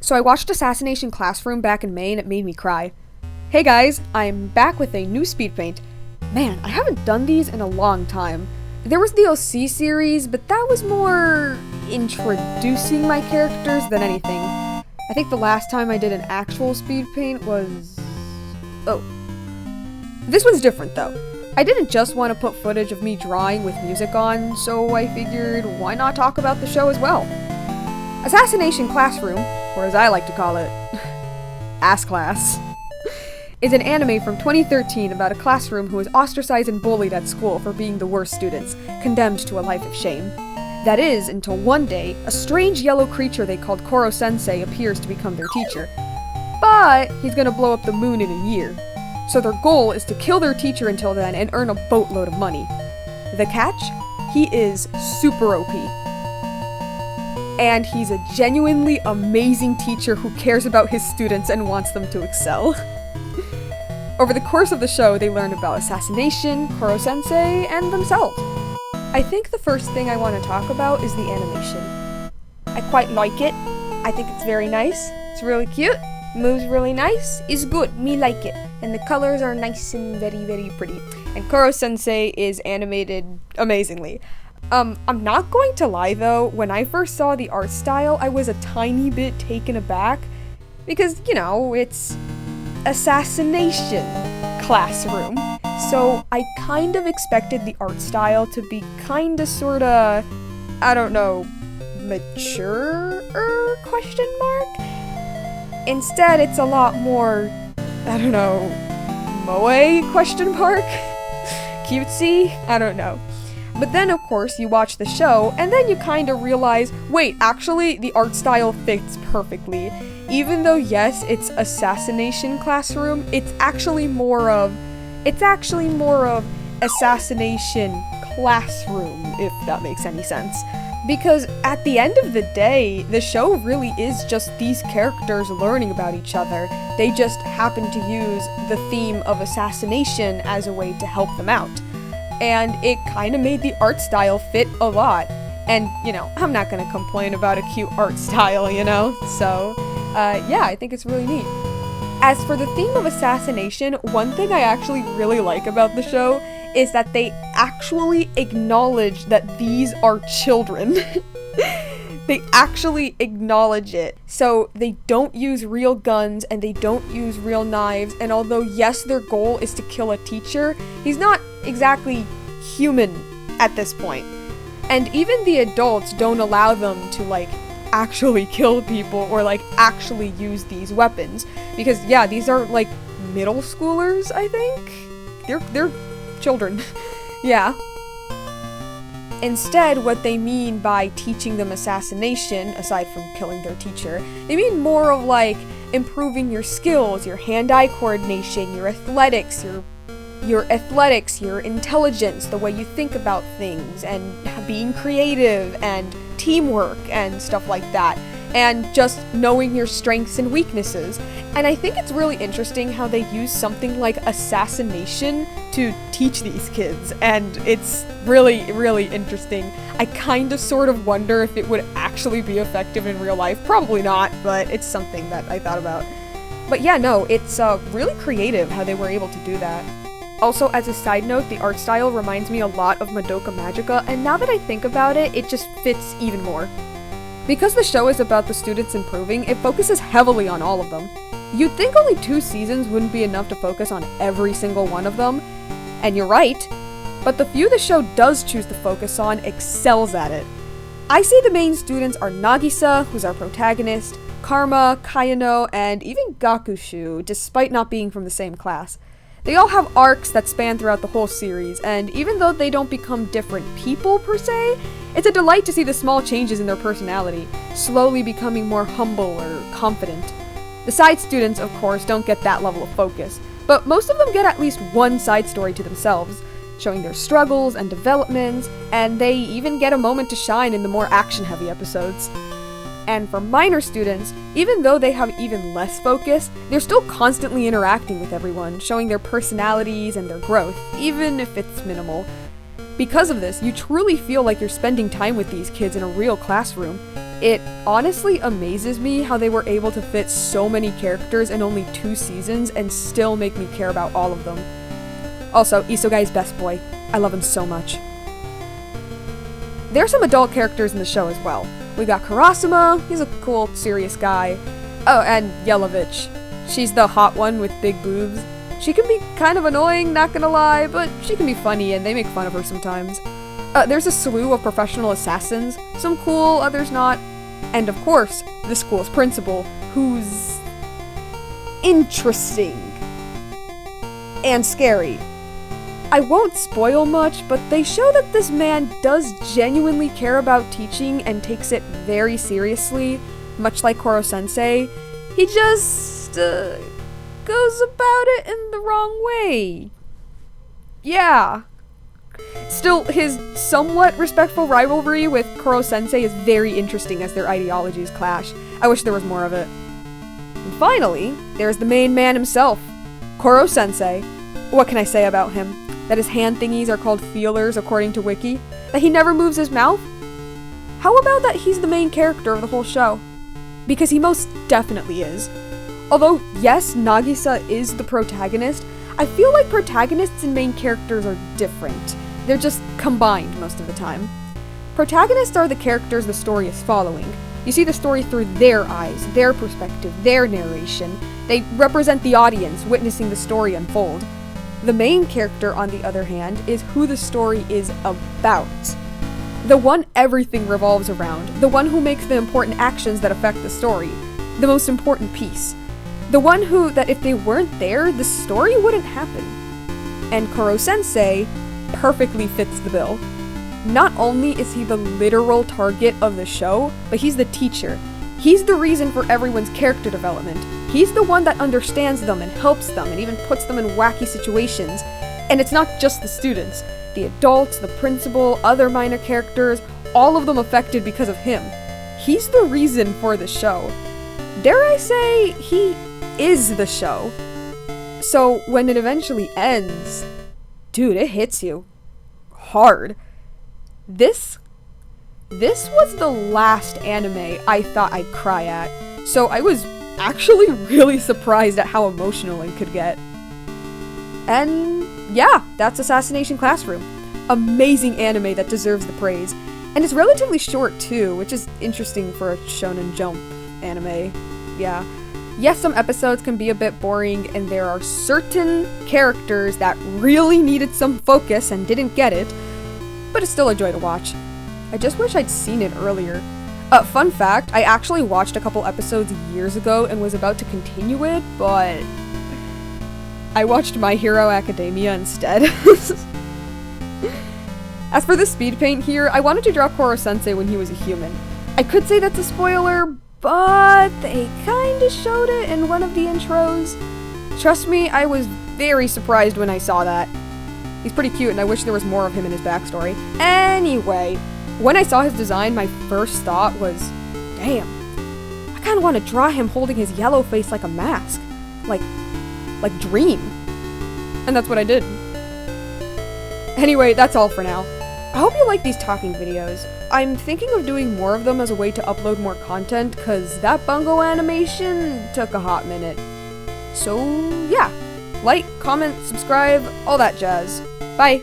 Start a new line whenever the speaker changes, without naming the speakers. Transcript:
So I watched Assassination Classroom back in May and it made me cry. Hey guys, I'm back with a new SPEEDPAINT. Man, I haven't done these in a long time. There was the OC series, but that was more introducing my characters than anything. I think the last time I did an actual SPEEDPAINT was... oh. This one's different though. I didn't just want to put footage of me drawing with music on, so I figured why not talk about the show as well. Assassination Classroom, or as I like to call it, Ass Class, is an anime from 2013 about a classroom who is ostracized and bullied at school for being the worst students, condemned to a life of shame. That is, until one day, a strange yellow creature they called Koro Sensei appears to become their teacher. But he's gonna blow up the moon in a year. So their goal is to kill their teacher until then and earn a boatload of money. The catch? He is super OP. And he's a genuinely amazing teacher who cares about his students and wants them to excel. Over the course of the show, they learn about Assassination, Koro Sensei, and themselves. I think the first thing I want to talk about is the animation. I quite like it. I think it's very nice. It's really cute. Moves really nice. It's good. Me like it. And the colors are nice and very, very pretty. And Koro Sensei is animated amazingly. I'm not going to lie though, when I first saw the art style, I was a tiny bit taken aback. Because, you know, it's Assassination Classroom. So I kind of expected the art style to be kinda sorta, I don't know, mature question mark? Instead, it's a lot more, I don't know, moe question mark? Cutesy? I don't know. But then, of course, you watch the show, and then you kind of realize, wait, actually, the art style fits perfectly. Even though, yes, it's Assassination Classroom, it's actually more of Assassination Classroom, if that makes any sense. Because at the end of the day, the show really is just these characters learning about each other. They just happen to use the theme of assassination as a way to help them out. And it kind of made the art style fit a lot. And, you know, I'm not gonna complain about a cute art style, you know? So, yeah, I think it's really neat. As for the theme of assassination, one thing I actually really like about the show is that they actually acknowledge that these are children. They actually acknowledge it. So they don't use real guns and they don't use real knives, and although yes, their goal is to kill a teacher, he's not exactly human at this point. And even the adults don't allow them to, like, actually kill people or, like, actually use these weapons. Because, yeah, these are, like, middle schoolers, I think? They're children. Yeah. Instead, what they mean by teaching them assassination, aside from killing their teacher, they mean more of, like, improving your skills, your hand-eye coordination, your athletics, your intelligence, the way you think about things, and being creative, and teamwork, and stuff like that, and just knowing your strengths and weaknesses. And I think it's really interesting how they use something like assassination to teach these kids, and it's really, really interesting. I kind of sort of wonder if it would actually be effective in real life. Probably not, but it's something that I thought about. But yeah, no, it's really creative how they were able to do that. Also, as a side note, the art style reminds me a lot of Madoka Magica, and now that I think about it, it just fits even more. Because the show is about the students improving, it focuses heavily on all of them. You'd think only 2 seasons wouldn't be enough to focus on every single one of them, and you're right, but the few the show does choose to focus on excels at it. I say the main students are Nagisa, who's our protagonist, Karma, Kayano, and even Gakushu, despite not being from the same class. They all have arcs that span throughout the whole series, and even though they don't become different people per se, it's a delight to see the small changes in their personality, slowly becoming more humble or confident. The side students, of course, don't get that level of focus, but most of them get at least one side story to themselves, showing their struggles and developments, and they even get a moment to shine in the more action-heavy episodes. And for minor students, even though they have even less focus, they're still constantly interacting with everyone, showing their personalities and their growth, even if it's minimal. Because of this, you truly feel like you're spending time with these kids in a real classroom. It honestly amazes me how they were able to fit so many characters in only 2 seasons and still make me care about all of them. Also, Isogai's best boy. I love him so much. There are some adult characters in the show as well. We got Karasuma, he's a cool, serious guy. Oh, and Yelovich. She's the hot one with big boobs. She can be kind of annoying, not gonna lie, but she can be funny and they make fun of her sometimes. There's a slew of professional assassins, some cool, others not. And of course, the school's principal, who's interesting and scary. I won't spoil much, but they show that this man does genuinely care about teaching and takes it very seriously, much like Koro Sensei. He just goes about it in the wrong way. Yeah. Still, his somewhat respectful rivalry with Koro Sensei is very interesting as their ideologies clash. I wish there was more of it. And finally, there's the main man himself, Koro Sensei. What can I say about him? That his hand thingies are called feelers according to Wiki? That he never moves his mouth? How about that he's the main character of the whole show? Because he most definitely is. Although, yes, Nagisa is the protagonist, I feel like protagonists and main characters are different. They're just combined most of the time. Protagonists are the characters the story is following. You see the story through their eyes, their perspective, their narration. They represent the audience witnessing the story unfold. The main character, on the other hand, is who the story is about. The one everything revolves around, the one who makes the important actions that affect the story, the most important piece. The one who, that if they weren't there, the story wouldn't happen. And Koro Sensei perfectly fits the bill. Not only is he the literal target of the show, but he's the teacher. He's the reason for everyone's character development. He's the one that understands them and helps them and even puts them in wacky situations. And it's not just the students. The adults, the principal, other minor characters, all of them affected because of him. He's the reason for the show. Dare I say, he is the show. So when it eventually ends, dude, it hits you hard. This was the last anime I thought I'd cry at, so I was actually really surprised at how emotional it could get. And yeah, that's Assassination Classroom. Amazing anime that deserves the praise. And it's relatively short too, which is interesting for a Shonen Jump anime. Yeah. Yes, some episodes can be a bit boring, and there are certain characters that really needed some focus and didn't get it, but it's still a joy to watch. I just wish I'd seen it earlier. Fun fact, I actually watched a couple episodes years ago and was about to continue it, but I watched My Hero Academia instead. As for the speed paint here, I wanted to draw Koro Sensei when he was a human. I could say that's a spoiler, but they kinda showed it in one of the intros. Trust me, I was very surprised when I saw that. He's pretty cute and I wish there was more of him in his backstory. Anyway, when I saw his design, my first thought was, damn, I kinda wanna draw him holding his yellow face like a mask. Like Dream. And that's what I did. Anyway, that's all for now. I hope you like these talking videos. I'm thinking of doing more of them as a way to upload more content, cause that bungo animation took a hot minute. So yeah, like, comment, subscribe, all that jazz. Bye!